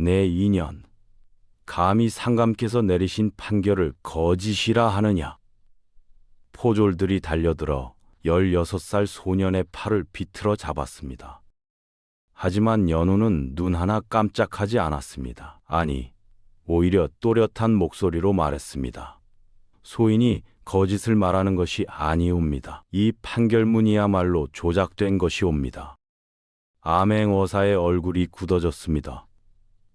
내 인연, 감히 상감께서 내리신 판결을 거짓이라 하느냐? 포졸들이 달려들어 16살 소년의 팔을 비틀어 잡았습니다. 하지만 연우는 눈 하나 깜짝하지 않았습니다. 아니, 오히려 또렷한 목소리로 말했습니다. 소인이 거짓을 말하는 것이 아니옵니다. 이 판결문이야말로 조작된 것이옵니다. 암행어사의 얼굴이 굳어졌습니다.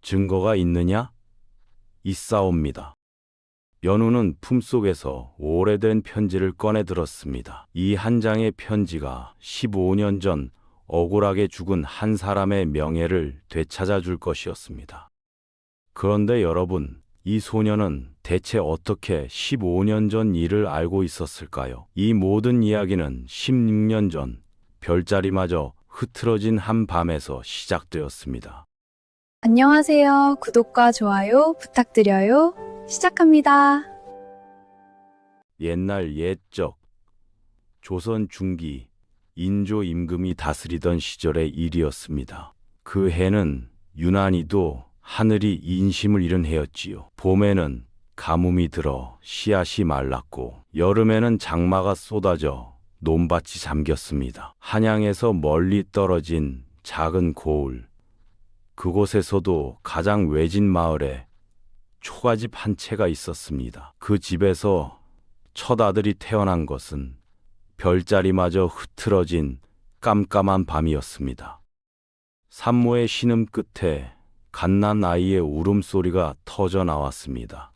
증거가 있느냐? 있사옵니다. 연우는 품속에서 오래된 편지를 꺼내 들었습니다. 이 한 장의 편지가 15년 전 억울하게 죽은 한 사람의 명예를 되찾아 줄 것이었습니다. 그런데 여러분, 이 소녀는 대체 어떻게 15년 전 일을 알고 있었을까요? 이 모든 이야기는 16년 전 별자리마저 흐트러진 한 밤에서 시작되었습니다. 안녕하세요. 구독과 좋아요 부탁드려요. 시작합니다. 옛날 옛적 조선 중기 인조 임금이 다스리던 시절의 일이었습니다. 그 해는 유난히도 하늘이 인심을 잃은 해였지요. 봄에는 가뭄이 들어 씨앗이 말랐고 여름에는 장마가 쏟아져 논밭이 잠겼습니다. 한양에서 멀리 떨어진 작은 고을, 그곳에서도 가장 외진 마을에 초가집 한 채가 있었습니다. 그 집에서 첫 아들이 태어난 것은 별자리마저 흐트러진 깜깜한 밤이었습니다. 산모의 신음 끝에 갓난 아이의 울음소리가 터져 나왔습니다.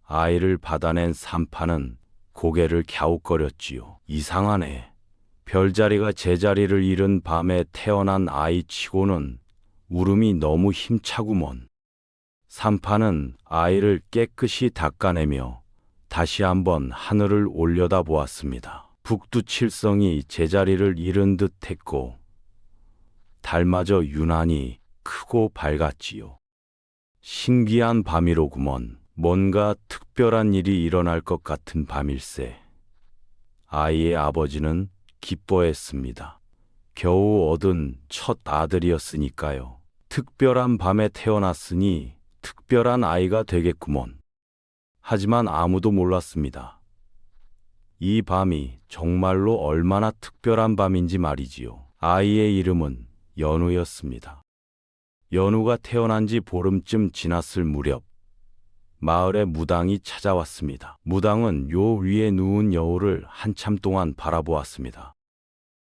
아이를 받아낸 산파는 고개를 갸웃거렸지요. 이상하네. 별자리가 제자리를 잃은 밤에 태어난 아이치고는 울음이 너무 힘차구먼. 산파는 아이를 깨끗이 닦아내며 다시 한번 하늘을 올려다보았습니다. 북두칠성이 제자리를 잃은 듯 했고 달마저 유난히 크고 밝았지요. 신기한 밤이로구먼. 뭔가 특별한 일이 일어날 것 같은 밤일세. 아이의 아버지는 기뻐했습니다. 겨우 얻은 첫 아들이었으니까요. 특별한 밤에 태어났으니 특별한 아이가 되겠구먼. 하지만 아무도 몰랐습니다. 이 밤이 정말로 얼마나 특별한 밤인지 말이지요. 아이의 이름은 연우였습니다. 연우가 태어난 지 보름쯤 지났을 무렵 마을에 무당이 찾아왔습니다. 무당은 요 위에 누운 여우를 한참 동안 바라보았습니다.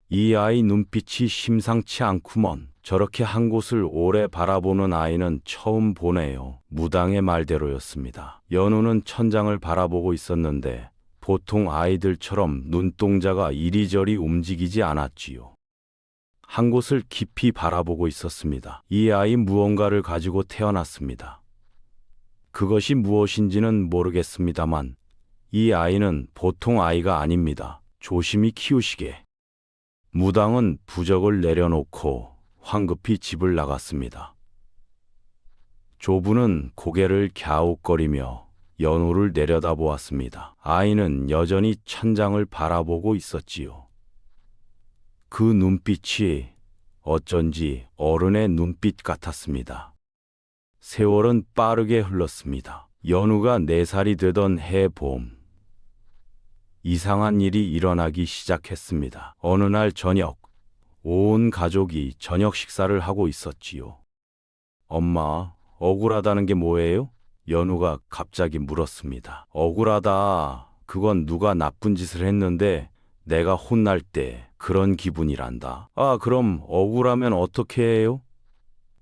이 아이 눈빛이 심상치 않구먼. 저렇게 한 곳을 오래 바라보는 아이는 처음 보네요. 무당의 말대로였습니다. 연우는 천장을 바라보고 있었는데 보통 아이들처럼 눈동자가 이리저리 움직이지 않았지요. 한 곳을 깊이 바라보고 있었습니다. 이 아이 무언가를 가지고 태어났습니다. 그것이 무엇인지는 모르겠습니다만 이 아이는 보통 아이가 아닙니다. 조심히 키우시게. 무당은 부적을 내려놓고 황급히 집을 나갔습니다. 조부는 고개를 갸웃거리며 연우를 내려다보았습니다. 아이는 여전히 천장을 바라보고 있었지요. 그 눈빛이 어쩐지 어른의 눈빛 같았습니다. 세월은 빠르게 흘렀습니다. 연우가 4살이 되던 해 봄, 이상한 일이 일어나기 시작했습니다. 어느 날 저녁, 온 가족이 저녁 식사를 하고 있었지요. 엄마, 억울하다는 게 뭐예요? 연우가 갑자기 물었습니다. 억울하다. 그건 누가 나쁜 짓을 했는데 내가 혼날 때 그런 기분이란다. 아, 그럼 억울하면 어떻게 해요?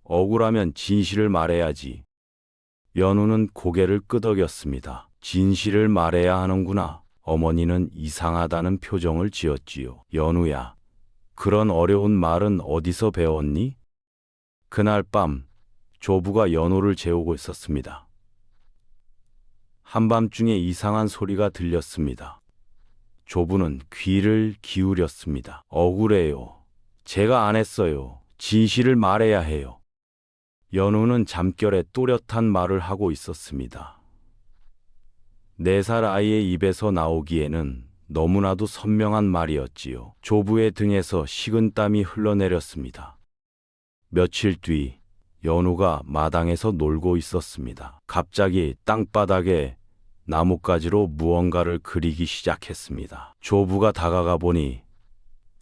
억울하면 진실을 말해야지. 연우는 고개를 끄덕였습니다. 진실을 말해야 하는구나. 어머니는 이상하다는 표정을 지었지요. 연우야, 그런 어려운 말은 어디서 배웠니? 그날 밤 조부가 연우를 재우고 있었습니다. 한밤중에 이상한 소리가 들렸습니다. 조부는 귀를 기울였습니다. 억울해요. 제가 안 했어요. 진실을 말해야 해요. 연우는 잠결에 또렷한 말을 하고 있었습니다. 4살 아이의 입에서 나오기에는 너무나도 선명한 말이었지요. 조부의 등에서 식은땀이 흘러내렸습니다. 며칠 뒤 연우가 마당에서 놀고 있었습니다. 갑자기 땅바닥에 나뭇가지로 무언가를 그리기 시작했습니다. 조부가 다가가 보니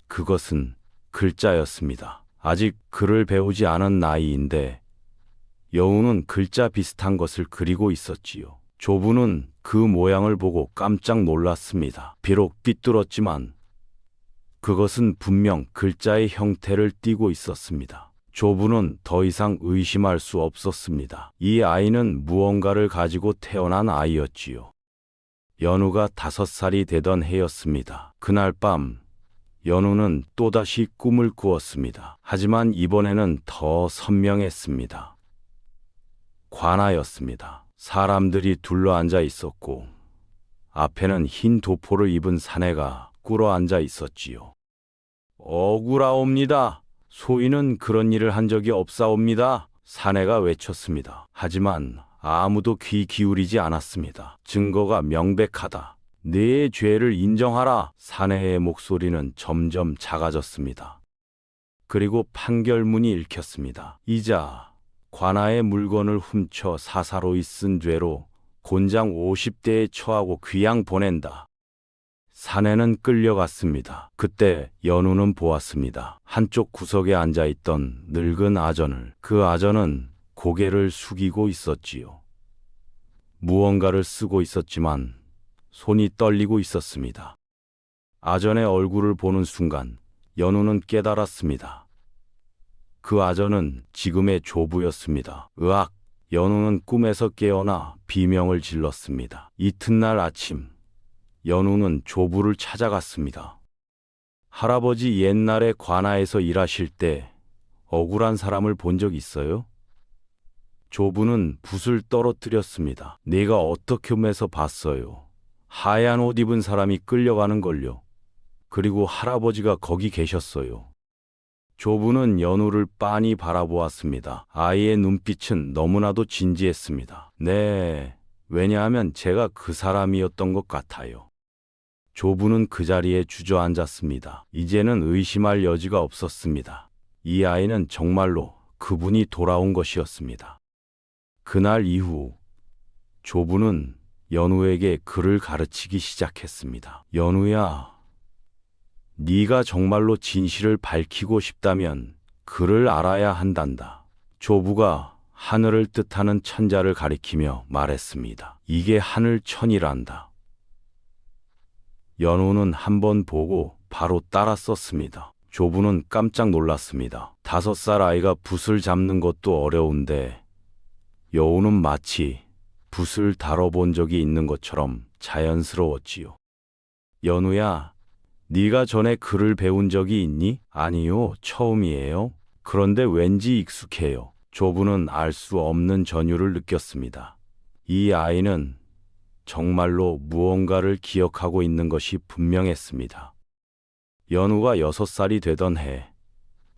그것은 글자였습니다. 아직 글을 배우지 않은 나이인데 여우는 글자 비슷한 것을 그리고 있었지요. 조부는 그 모양을 보고 깜짝 놀랐습니다. 비록 삐뚤었지만 그것은 분명 글자의 형태를 띠고 있었습니다. 조부는 더 이상 의심할 수 없었습니다. 이 아이는 무언가를 가지고 태어난 아이였지요. 연우가 5살이 되던 해였습니다. 그날 밤 연우는 또다시 꿈을 꾸었습니다. 하지만 이번에는 더 선명했습니다. 관아였습니다. 사람들이 둘러앉아 있었고 앞에는 흰 도포를 입은 사내가 꿇어앉아 있었지요. 억울하옵니다. 소인은 그런 일을 한 적이 없사옵니다. 사내가 외쳤습니다. 하지만 아무도 귀 기울이지 않았습니다. 증거가 명백하다. 내 죄를 인정하라. 사내의 목소리는 점점 작아졌습니다. 그리고 판결문이 읽혔습니다. 이자 관아의 물건을 훔쳐 사사로이 쓴 죄로 곤장 50대에 처하고 귀양 보낸다. 사내는 끌려갔습니다. 그때 연우는 보았습니다. 한쪽 구석에 앉아있던 늙은 아전을. 그 아전은 고개를 숙이고 있었지요. 무언가를 쓰고 있었지만 손이 떨리고 있었습니다. 아전의 얼굴을 보는 순간 연우는 깨달았습니다. 그 아전은 지금의 조부였습니다. 으악! 연우는 꿈에서 깨어나 비명을 질렀습니다. 이튿날 아침 연우는 조부를 찾아갔습니다. 할아버지, 옛날에 관아에서 일하실 때 억울한 사람을 본 적 있어요? 조부는 붓을 떨어뜨렸습니다. 내가 어떻게 꿈에서 봤어요. 하얀 옷 입은 사람이 끌려가는 걸요. 그리고 할아버지가 거기 계셨어요. 조부는 연우를 빤히 바라보았습니다. 아이의 눈빛은 너무나도 진지했습니다. 네, 왜냐하면 제가 그 사람이었던 것 같아요. 조부는 그 자리에 주저앉았습니다. 이제는 의심할 여지가 없었습니다. 이 아이는 정말로 그분이 돌아온 것이었습니다. 그날 이후 조부는 연우에게 글을 가르치기 시작했습니다. 연우야, 네가 정말로 진실을 밝히고 싶다면 글을 알아야 한단다. 조부가 하늘을 뜻하는 천자를 가리키며 말했습니다. 이게 하늘천이란다. 연우는 한번 보고 바로 따라 썼습니다. 조부는 깜짝 놀랐습니다. 5살 아이가 붓을 잡는 것도 어려운데 여우는 마치 붓을 다뤄본 적이 있는 것처럼 자연스러웠지요. 연우야, 네가 전에 글을 배운 적이 있니? 아니요, 처음이에요. 그런데 왠지 익숙해요. 조부는 알 수 없는 전율을 느꼈습니다. 이 아이는 정말로 무언가를 기억하고 있는 것이 분명했습니다. 연우가 6살이 되던 해,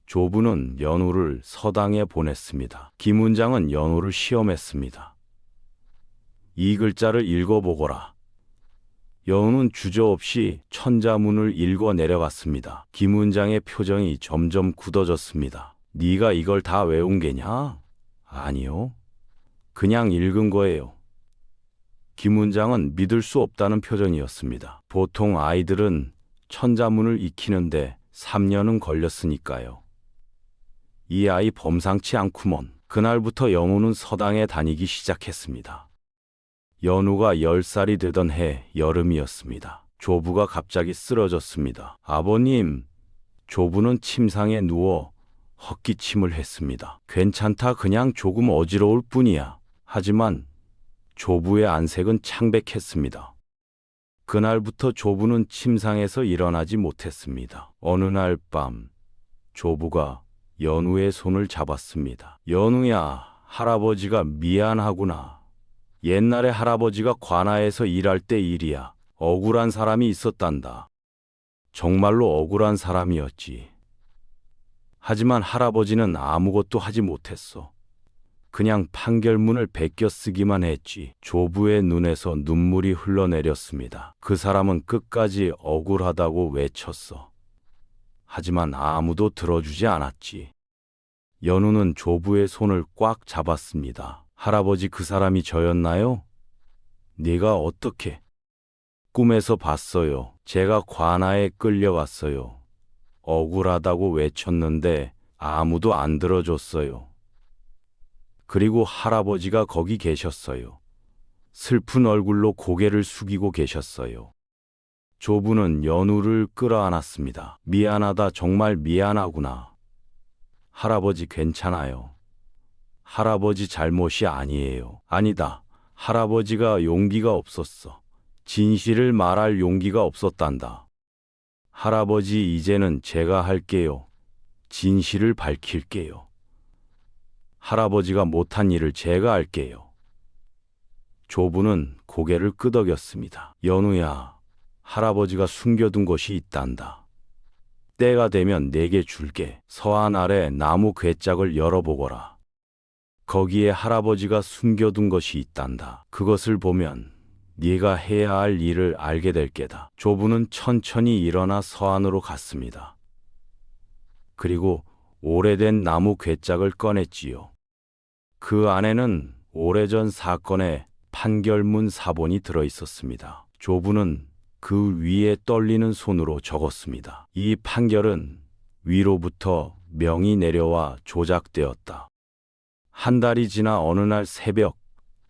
조부는 연우를 서당에 보냈습니다. 김훈장은 연우를 시험했습니다. 이 글자를 읽어보거라. 연우는 주저없이 천자문을 읽어 내려갔습니다. 김훈장의 표정이 점점 굳어졌습니다. 네가 이걸 다 외운 게냐? 아니요. 그냥 읽은 거예요. 김훈장은 믿을 수 없다는 표정이었습니다. 보통 아이들은 천자문을 익히는데 3년은 걸렸으니까요. 이 아이 범상치 않구먼. 그날부터 연우는 서당에 다니기 시작했습니다. 연우가 10살이 되던 해 여름이었습니다. 조부가 갑자기 쓰러졌습니다. 아버님, 조부는 침상에 누워 헛기침을 했습니다. 괜찮다, 그냥 조금 어지러울 뿐이야. 하지만 조부의 안색은 창백했습니다. 그날부터 조부는 침상에서 일어나지 못했습니다. 어느 날 밤, 조부가 연우의 손을 잡았습니다. 연우야, 할아버지가 미안하구나. 옛날에 할아버지가 관아에서 일할 때 일이야. 억울한 사람이 있었단다. 정말로 억울한 사람이었지. 하지만 할아버지는 아무것도 하지 못했어. 그냥 판결문을 베껴 쓰기만 했지. 조부의 눈에서 눈물이 흘러내렸습니다. 그 사람은 끝까지 억울하다고 외쳤어. 하지만 아무도 들어주지 않았지. 연우는 조부의 손을 꽉 잡았습니다. 할아버지, 그 사람이 저였나요? 네가 어떻게? 꿈에서 봤어요. 제가 관아에 끌려갔어요. 억울하다고 외쳤는데 아무도 안 들어줬어요. 그리고 할아버지가 거기 계셨어요. 슬픈 얼굴로 고개를 숙이고 계셨어요. 조부는 연우를 끌어안았습니다. 미안하다, 정말 미안하구나. 할아버지 괜찮아요. 할아버지 잘못이 아니에요. 아니다. 할아버지가 용기가 없었어. 진실을 말할 용기가 없었단다. 할아버지, 이제는 제가 할게요. 진실을 밝힐게요. 할아버지가 못한 일을 제가 할게요. 조부는 고개를 끄덕였습니다. 연우야, 할아버지가 숨겨둔 것이 있단다. 때가 되면 내게 줄게. 서안 아래 나무 괴짝을 열어보거라. 거기에 할아버지가 숨겨둔 것이 있단다. 그것을 보면 네가 해야 할 일을 알게 될 게다. 조부는 천천히 일어나 서안으로 갔습니다. 그리고 오래된 나무 괴짝을 꺼냈지요. 그 안에는 오래전 사건의 판결문 사본이 들어 있었습니다. 조부는 그 위에 떨리는 손으로 적었습니다. 이 판결은 위로부터 명이 내려와 조작되었다. 한 달이 지나 어느 날 새벽,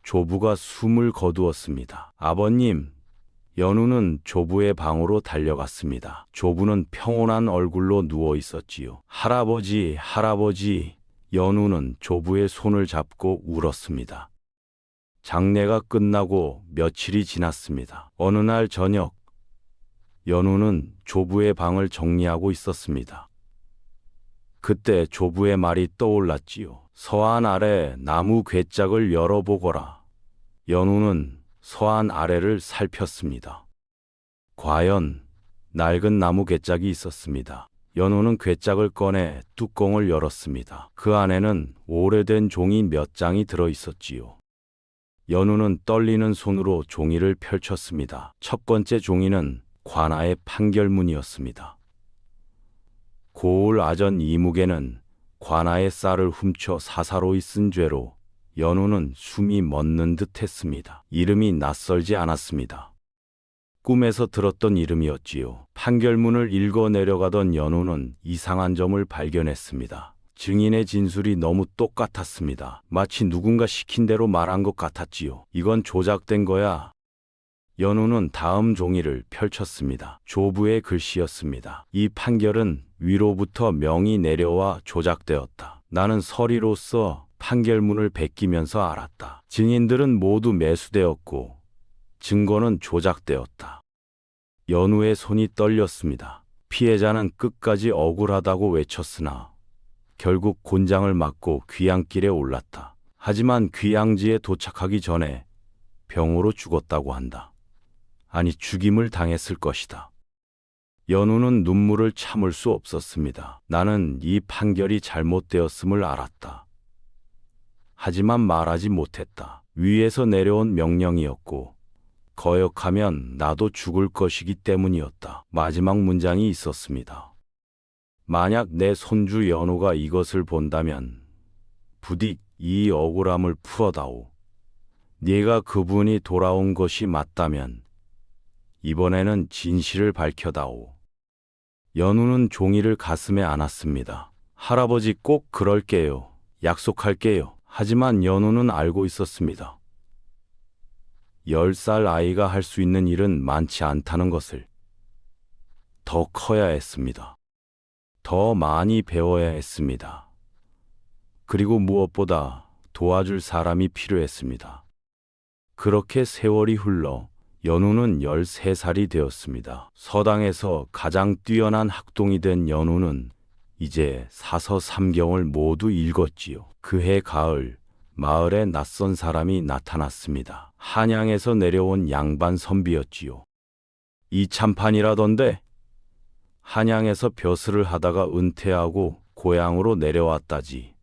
조부가 숨을 거두었습니다. 아버님, 연우는 조부의 방으로 달려갔습니다. 조부는 평온한 얼굴로 누워 있었지요. 할아버지, 할아버지. 연우는 조부의 손을 잡고 울었습니다. 장례가 끝나고 며칠이 지났습니다. 어느 날 저녁, 연우는 조부의 방을 정리하고 있었습니다. 그때 조부의 말이 떠올랐지요. 서안 아래 나무 괴짝을 열어보거라. 연우는 서안 아래를 살폈습니다. 과연 낡은 나무 괴짝이 있었습니다. 연우는 괴짝을 꺼내 뚜껑을 열었습니다. 그 안에는 오래된 종이 몇 장이 들어 있었지요. 연우는 떨리는 손으로 종이를 펼쳤습니다. 첫 번째 종이는 관아의 판결문이었습니다. 고을 아전 이묵에는 관아의 쌀을 훔쳐 사사로이 쓴 죄로 연우는 숨이 멎는 듯 했습니다. 이름이 낯설지 않았습니다. 꿈에서 들었던 이름이었지요. 판결문을 읽어 내려가던 연우는 이상한 점을 발견했습니다. 증인의 진술이 너무 똑같았습니다. 마치 누군가 시킨 대로 말한 것 같았지요. 이건 조작된 거야. 연우는 다음 종이를 펼쳤습니다. 조부의 글씨였습니다. 이 판결은 위로부터 명이 내려와 조작되었다. 나는 서리로서 판결문을 베끼면서 알았다. 증인들은 모두 매수되었고 증거는 조작되었다. 연우의 손이 떨렸습니다. 피해자는 끝까지 억울하다고 외쳤으나 결국 곤장을 맞고 귀향길에 올랐다. 하지만 귀향지에 도착하기 전에 병으로 죽었다고 한다. 아니, 죽임을 당했을 것이다. 연우는 눈물을 참을 수 없었습니다. 나는 이 판결이 잘못되었음을 알았다. 하지만 말하지 못했다. 위에서 내려온 명령이었고 거역하면 나도 죽을 것이기 때문이었다. 마지막 문장이 있었습니다. 만약 내 손주 연우가 이것을 본다면 부디 이 억울함을 풀어다오. 네가 그분이 돌아온 것이 맞다면 이번에는 진실을 밝혀다오. 연우는 종이를 가슴에 안았습니다. 할아버지, 꼭 그럴게요. 약속할게요. 하지만 연우는 알고 있었습니다. 10살 아이가 할 수 있는 일은 많지 않다는 것을. 더 커야 했습니다. 더 많이 배워야 했습니다. 그리고 무엇보다 도와줄 사람이 필요했습니다. 그렇게 세월이 흘러 연우는 13살이 되었습니다. 서당에서 가장 뛰어난 학동이 된 연우는 이제 사서 삼경을 모두 읽었지요. 그해 가을, 마을에 낯선 사람이 나타났습니다. 한양에서 내려온 양반 선비였지요. 이참판이라던데? 한양에서 벼슬을 하다가 은퇴하고 고향으로 내려왔다지.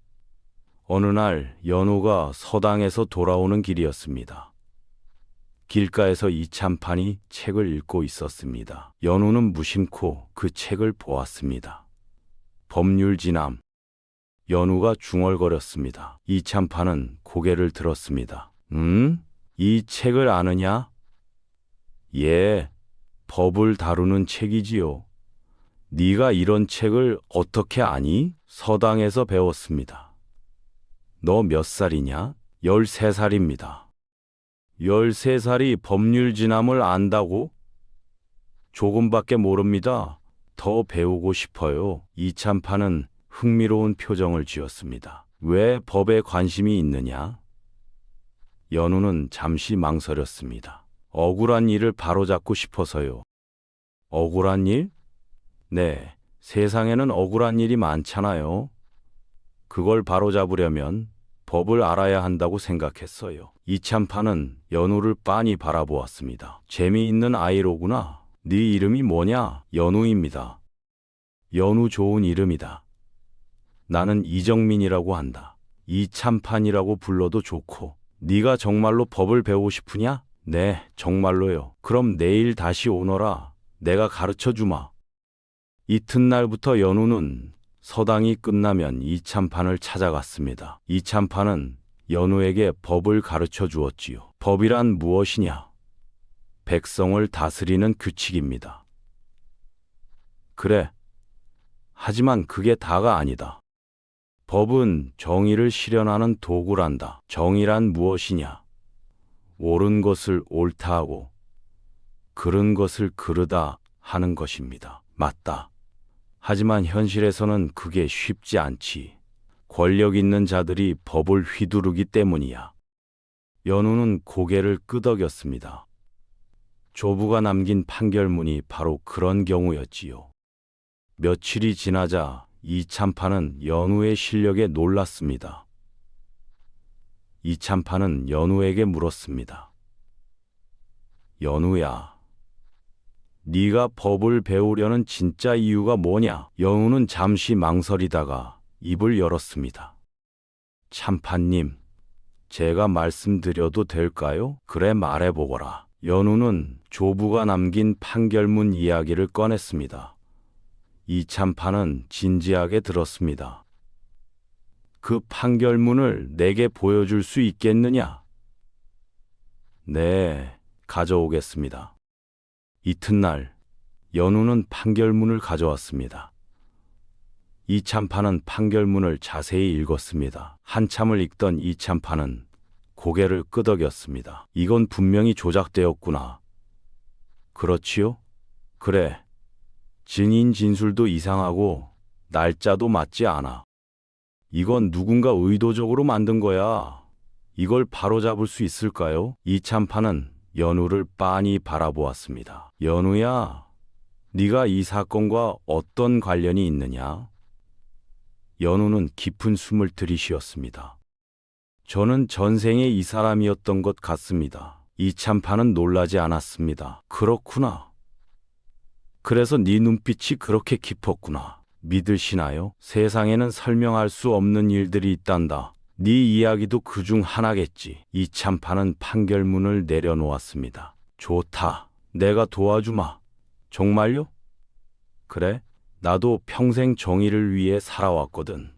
어느 날 연우가 서당에서 돌아오는 길이었습니다. 길가에서 이참판이 책을 읽고 있었습니다. 연우는 무심코 그 책을 보았습니다. 법률진암. 연우가 중얼거렸습니다. 이참판은 고개를 들었습니다. 이 책을 아느냐? 예, 법을 다루는 책이지요. 네가 이런 책을 어떻게 아니? 서당에서 배웠습니다. 너 몇 살이냐? 13살입니다. 13살이 법률 진함을 안다고? 조금밖에 모릅니다. 더 배우고 싶어요. 이참판은 흥미로운 표정을 지었습니다. 왜 법에 관심이 있느냐? 연우는 잠시 망설였습니다. 억울한 일을 바로잡고 싶어서요. 억울한 일? 네, 세상에는 억울한 일이 많잖아요. 그걸 바로잡으려면 법을 알아야 한다고 생각했어요. 이참판은 연우를 빤히 바라보았습니다. 재미있는 아이로구나. 네 이름이 뭐냐? 연우입니다. 연우 좋은 이름이다. 나는 이정민이라고 한다. 이참판이라고 불러도 좋고. 네가 정말로 법을 배우고 싶으냐? 네, 정말로요. 그럼 내일 다시 오너라. 내가 가르쳐 주마. 이튿날부터 연우는 서당이 끝나면 이참판을 찾아갔습니다. 이참판은 연우에게 법을 가르쳐 주었지요. 법이란 무엇이냐? 백성을 다스리는 규칙입니다. 그래. 하지만 그게 다가 아니다. 법은 정의를 실현하는 도구란다. 정의란 무엇이냐? 옳은 것을 옳다 하고 그른 것을 그르다 하는 것입니다. 맞다. 하지만 현실에서는 그게 쉽지 않지. 권력 있는 자들이 법을 휘두르기 때문이야. 연우는 고개를 끄덕였습니다. 조부가 남긴 판결문이 바로 그런 경우였지요. 며칠이 지나자 이참판은 연우의 실력에 놀랐습니다. 이참판은 연우에게 물었습니다. 연우야, 네가 법을 배우려는 진짜 이유가 뭐냐? 연우는 잠시 망설이다가 입을 열었습니다. 참판님, 제가 말씀드려도 될까요? 그래, 말해보거라. 연우는 조부가 남긴 판결문 이야기를 꺼냈습니다. 이참판은 진지하게 들었습니다. 그 판결문을 내게 보여줄 수 있겠느냐? 네, 가져오겠습니다. 이튿날 연우는 판결문을 가져왔습니다. 이참판은 판결문을 자세히 읽었습니다. 한참을 읽던 이참판은 고개를 끄덕였습니다. 이건 분명히 조작되었구나. 그렇지요? 그래. 증인 진술도 이상하고 날짜도 맞지 않아. 이건 누군가 의도적으로 만든 거야. 이걸 바로잡을 수 있을까요? 이참판은 연우를 빤히 바라보았습니다. 연우야, 네가 이 사건과 어떤 관련이 있느냐? 연우는 깊은 숨을 들이쉬었습니다. 저는 전생에 이 사람이었던 것 같습니다. 이참판은 놀라지 않았습니다. 그렇구나. 그래서 네 눈빛이 그렇게 깊었구나. 믿으시나요? 세상에는 설명할 수 없는 일들이 있단다. 네 이야기도 그중 하나겠지. 이참판은 판결문을 내려놓았습니다. 좋다. 내가 도와주마. 정말요? 그래? 나도 평생 정의를 위해 살아왔거든.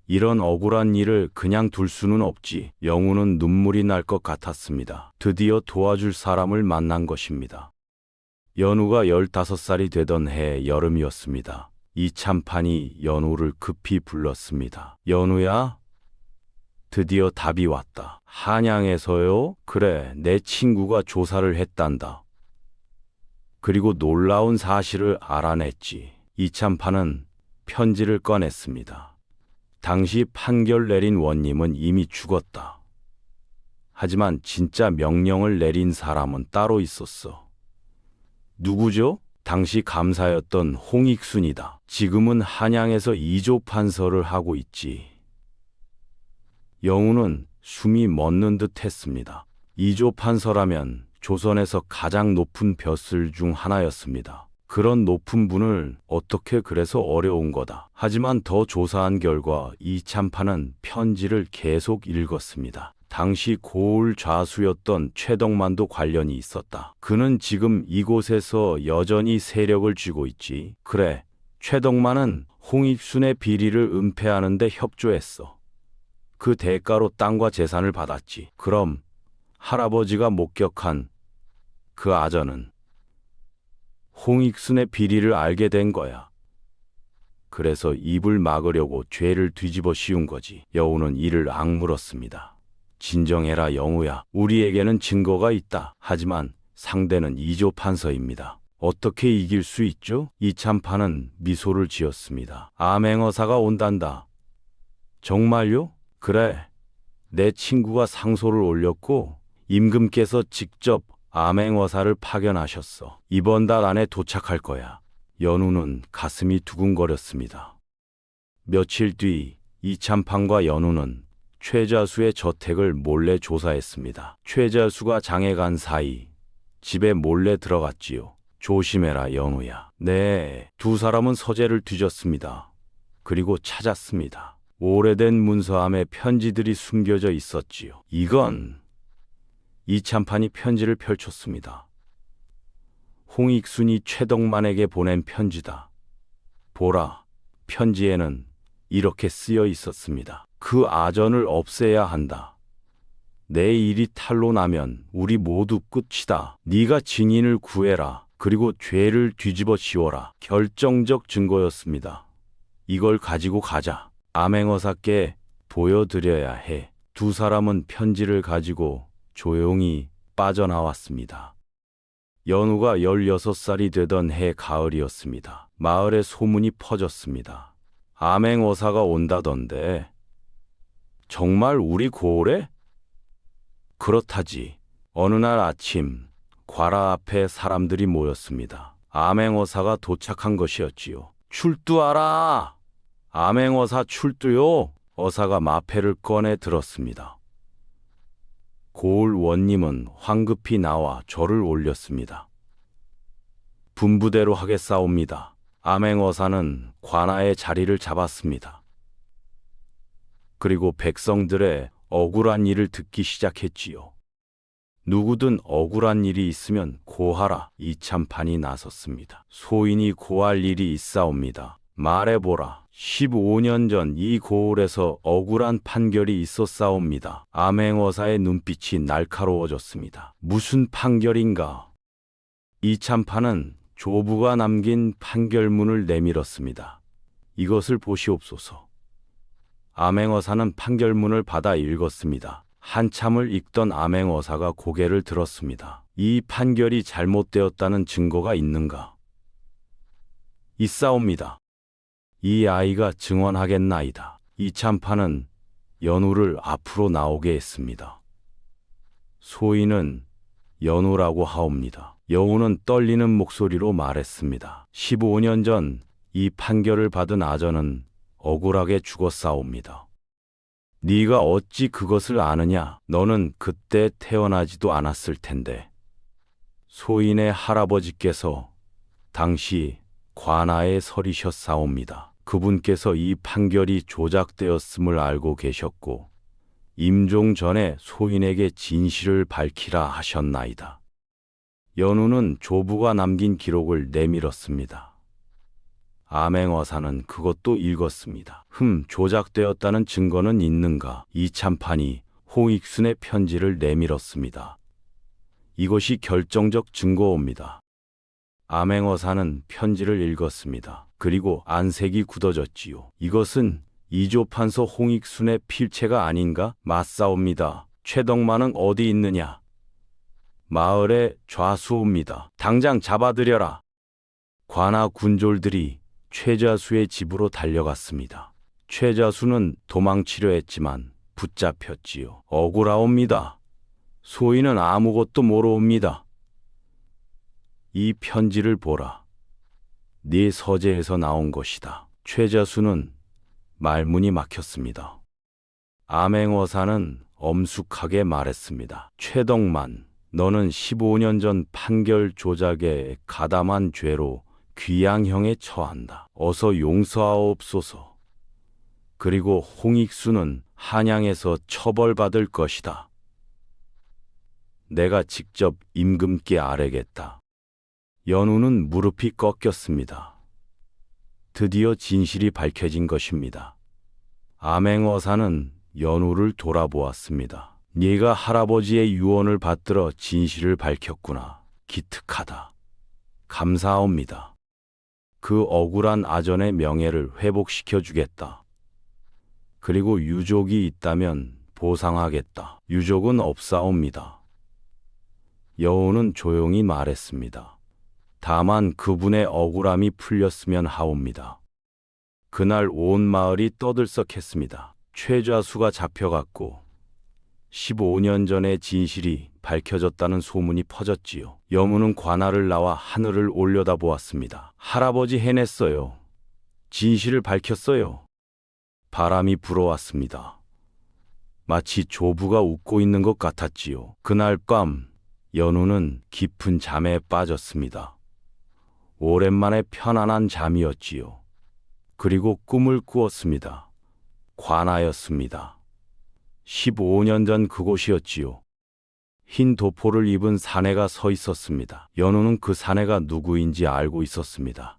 이런 억울한 일을 그냥 둘 수는 없지. 영우는 눈물이 날 것 같았습니다. 드디어 도와줄 사람을 만난 것입니다. 연우가 15살이 되던 해 여름이었습니다. 이참판이 연우를 급히 불렀습니다. 연우야, 드디어 답이 왔다. 한양에서요? 그래, 내 친구가 조사를 했단다. 그리고 놀라운 사실을 알아냈지. 이참판은 편지를 꺼냈습니다. 당시 판결 내린 원님은 이미 죽었다. 하지만 진짜 명령을 내린 사람은 따로 있었어. 누구죠? 당시 감사였던 홍익순이다. 지금은 한양에서 이조 판서를 하고 있지. 영우는 숨이 멎는 듯 했습니다. 이조 판서라면 조선에서 가장 높은 벼슬 중 하나였습니다. 그런 높은 분을 어떻게 그래서 어려운 거다. 하지만 더 조사한 결과 이참판은 편지를 계속 읽었습니다. 당시 고을 좌수였던 최덕만도 관련이 있었다. 그는 지금 이곳에서 여전히 세력을 쥐고 있지. 그래, 최덕만은 홍익순의 비리를 은폐하는 데 협조했어. 그 대가로 땅과 재산을 받았지. 그럼 할아버지가 목격한 그 아전은 홍익순의 비리를 알게 된 거야. 그래서 입을 막으려고 죄를 뒤집어 씌운 거지. 여우는 이를 악물었습니다. 진정해라, 영우야. 우리에게는 증거가 있다. 하지만 상대는 이조 판서입니다. 어떻게 이길 수 있죠? 이참판은 미소를 지었습니다. 암행어사가 온단다. 정말요? 그래. 내 친구가 상소를 올렸고 임금께서 직접 암행어사를 파견하셨어. 이번 달 안에 도착할 거야. 연우는 가슴이 두근거렸습니다. 며칠 뒤 이참판과 연우는 최자수의 저택을 몰래 조사했습니다. 최자수가 장에 간 사이 집에 몰래 들어갔지요. 조심해라, 연우야. 네, 두 사람은 서재를 뒤졌습니다. 그리고 찾았습니다. 오래된 문서함에 편지들이 숨겨져 있었지요. 이건 이참판이 편지를 펼쳤습니다. 홍익순이 최덕만에게 보낸 편지다. 보라, 편지에는 이렇게 쓰여 있었습니다. 그 아전을 없애야 한다. 내 일이 탄로 나면 우리 모두 끝이다. 네가 증인을 구해라. 그리고 죄를 뒤집어 씌워라. 결정적 증거였습니다. 이걸 가지고 가자. 암행어사께 보여드려야 해. 두 사람은 편지를 가지고 조용히 빠져나왔습니다. 연우가 16살이 되던 해 가을이었습니다. 마을에 소문이 퍼졌습니다. 암행어사가 온다던데. 정말 우리 고을에? 그렇다지. 어느 날 아침 과라 앞에 사람들이 모였습니다. 암행어사가 도착한 것이었지요. 출두하라! 암행어사 출두요! 어사가 마패를 꺼내 들었습니다. 고을 원님은 황급히 나와 절을 올렸습니다. 분부대로 하겠사옵니다. 암행어사는 관아의 자리를 잡았습니다. 그리고 백성들의 억울한 일을 듣기 시작했지요. 누구든 억울한 일이 있으면 고하라. 이참판이 나섰습니다. 소인이 고할 일이 있사옵니다. 말해보라. 15년 전 이 고을에서 억울한 판결이 있었사옵니다. 암행어사의 눈빛이 날카로워졌습니다. 무슨 판결인가? 이참판은 조부가 남긴 판결문을 내밀었습니다. 이것을 보시옵소서. 암행어사는 판결문을 받아 읽었습니다. 한참을 읽던 암행어사가 고개를 들었습니다. 이 판결이 잘못되었다는 증거가 있는가? 있사옵니다. 이 아이가 증언하겠나이다. 이참판은 연우를 앞으로 나오게 했습니다. 소인은 연우라고 하옵니다. 여우는 떨리는 목소리로 말했습니다. 15년 전 이 판결을 받은 아전은 억울하게 죽었사옵니다. 네가 어찌 그것을 아느냐? 너는 그때 태어나지도 않았을 텐데. 소인의 할아버지께서 당시 관아에 서리셨사옵니다. 그분께서 이 판결이 조작되었음을 알고 계셨고 임종 전에 소인에게 진실을 밝히라 하셨나이다. 연우는 조부가 남긴 기록을 내밀었습니다. 암행어사는 그것도 읽었습니다. 조작되었다는 증거는 있는가? 이참판이 홍익순의 편지를 내밀었습니다. 이것이 결정적 증거옵니다. 암행어사는 편지를 읽었습니다. 그리고 안색이 굳어졌지요. 이것은 이조판서 홍익순의 필체가 아닌가? 맞사옵니다. 최덕만은 어디 있느냐? 마을에 좌수옵니다. 당장 잡아들여라. 관아 군졸들이 최자수의 집으로 달려갔습니다. 최자수는 도망치려 했지만 붙잡혔지요. 억울하옵니다. 소인은 아무것도 모르옵니다. 이 편지를 보라. 네 서재에서 나온 것이다. 최자수는 말문이 막혔습니다. 암행어사는 엄숙하게 말했습니다. 최덕만, 너는 15년 전 판결 조작에 가담한 죄로 귀양형에 처한다. 어서 용서하옵소서. 그리고 홍익순은 한양에서 처벌받을 것이다. 내가 직접 임금께 아뢰겠다. 연우는 무릎이 꺾였습니다. 드디어 진실이 밝혀진 것입니다. 암행어사는 연우를 돌아보았습니다. 네가 할아버지의 유언을 받들어 진실을 밝혔구나. 기특하다. 감사합니다. 그 억울한 아전의 명예를 회복시켜 주겠다. 그리고 유족이 있다면 보상하겠다. 유족은 없사옵니다. 여우는 조용히 말했습니다. 다만 그분의 억울함이 풀렸으면 하옵니다. 그날 온 마을이 떠들썩했습니다. 최좌수가 잡혀갔고 15년 전의 진실이 밝혀졌다는 소문이 퍼졌지요. 여무는 관아를 나와 하늘을 올려다보았습니다. 할아버지 해냈어요. 진실을 밝혔어요. 바람이 불어왔습니다. 마치 조부가 웃고 있는 것 같았지요. 그날 밤 연우는 깊은 잠에 빠졌습니다. 오랜만에 편안한 잠이었지요. 그리고 꿈을 꾸었습니다. 관아였습니다. 15년 전 그곳이었지요. 흰 도포를 입은 사내가 서 있었습니다. 연우는 그 사내가 누구인지 알고 있었습니다.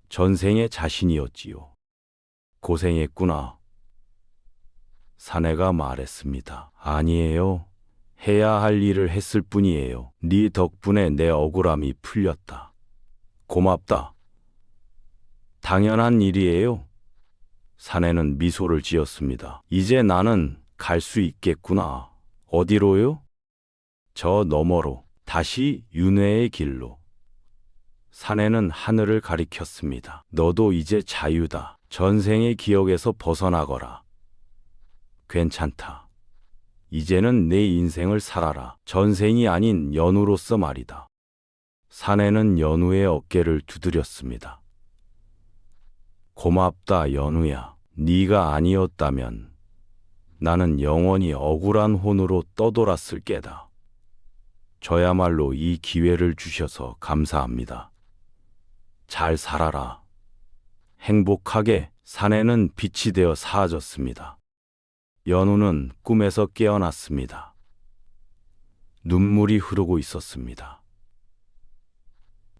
전생의 자신이었지요. 고생했구나. 사내가 말했습니다. 아니에요. 해야 할 일을 했을 뿐이에요. 네 덕분에 내 억울함이 풀렸다. 고맙다. 당연한 일이에요. 사내는 미소를 지었습니다. 이제 나는 갈 수 있겠구나. 어디로요? 저 너머로, 다시 윤회의 길로. 사내는 하늘을 가리켰습니다. 너도 이제 자유다. 전생의 기억에서 벗어나거라. 괜찮다. 이제는 내 인생을 살아라. 전생이 아닌 연우로서 말이다. 사내는 연우의 어깨를 두드렸습니다. 고맙다, 연우야. 네가 아니었다면 나는 영원히 억울한 혼으로 떠돌았을 게다. 저야말로 이 기회를 주셔서 감사합니다. 잘 살아라. 행복하게. 사내는 빛이 되어 사라졌습니다. 연우는 꿈에서 깨어났습니다. 눈물이 흐르고 있었습니다.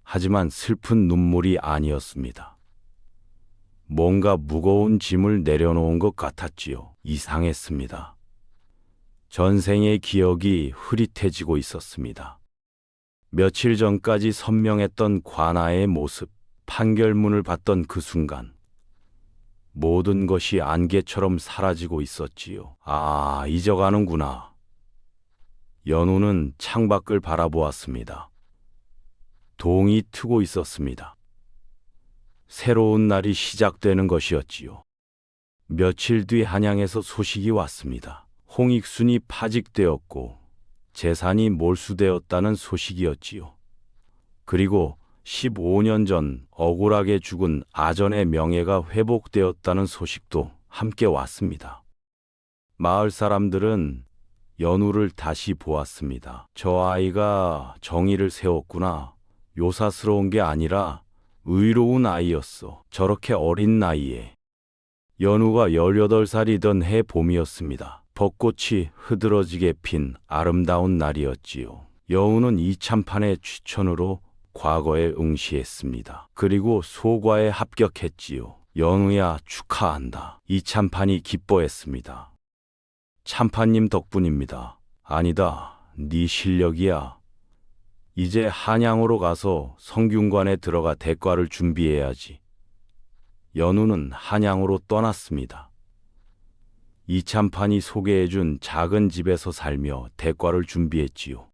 하지만 슬픈 눈물이 아니었습니다. 뭔가 무거운 짐을 내려놓은 것 같았지요. 이상했습니다. 전생의 기억이 흐릿해지고 있었습니다. 며칠 전까지 선명했던 관아의 모습, 판결문을 봤던 그 순간 모든 것이 안개처럼 사라지고 있었지요. 아, 잊어가는구나. 연우는 창밖을 바라보았습니다. 동이 트고 있었습니다. 새로운 날이 시작되는 것이었지요. 며칠 뒤 한양에서 소식이 왔습니다. 홍익순이 파직되었고 재산이 몰수되었다는 소식이었지요. 그리고 15년 전 억울하게 죽은 아전의 명예가 회복되었다는 소식도 함께 왔습니다. 마을 사람들은 연우를 다시 보았습니다. 저 아이가 정의를 세웠구나. 요사스러운 게 아니라 의로운 아이였어. 저렇게 어린 나이에. 연우가 18살이던 해 봄이었습니다. 벚꽃이 흐드러지게 핀 아름다운 날이었지요. 여우는 이참판의 추천으로 과거에 응시했습니다. 그리고 소과에 합격했지요. 연우야, 축하한다. 이참판이 기뻐했습니다. 참판님 덕분입니다. 아니다. 네 실력이야. 이제 한양으로 가서 성균관에 들어가 대과를 준비해야지. 연우는 한양으로 떠났습니다. 이참판이 소개해준 작은 집에서 살며 대과를 준비했지요.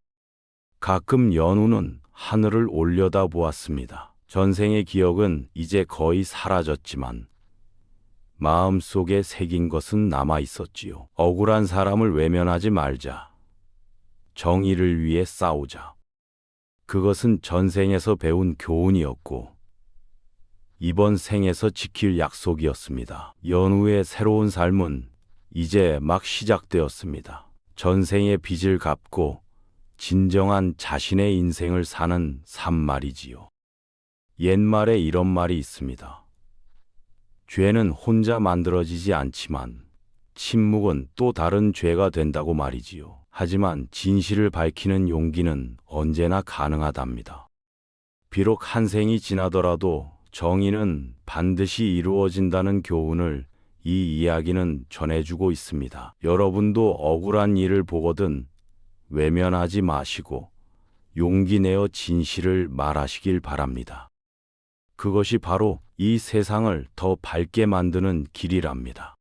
가끔 연우는 하늘을 올려다 보았습니다. 전생의 기억은 이제 거의 사라졌지만 마음속에 새긴 것은 남아 있었지요. 억울한 사람을 외면하지 말자. 정의를 위해 싸우자. 그것은 전생에서 배운 교훈이었고 이번 생에서 지킬 약속이었습니다. 연우의 새로운 삶은 이제 막 시작되었습니다. 전생의 빚을 갚고 진정한 자신의 인생을 사는 삶 말이지요. 옛말에 이런 말이 있습니다. 죄는 혼자 만들어지지 않지만 침묵은 또 다른 죄가 된다고 말이지요. 하지만 진실을 밝히는 용기는 언제나 가능하답니다. 비록 한 생이 지나더라도 정의는 반드시 이루어진다는 교훈을 이 이야기는 전해주고 있습니다. 여러분도 억울한 일을 보거든 외면하지 마시고 용기 내어 진실을 말하시길 바랍니다. 그것이 바로 이 세상을 더 밝게 만드는 길이랍니다.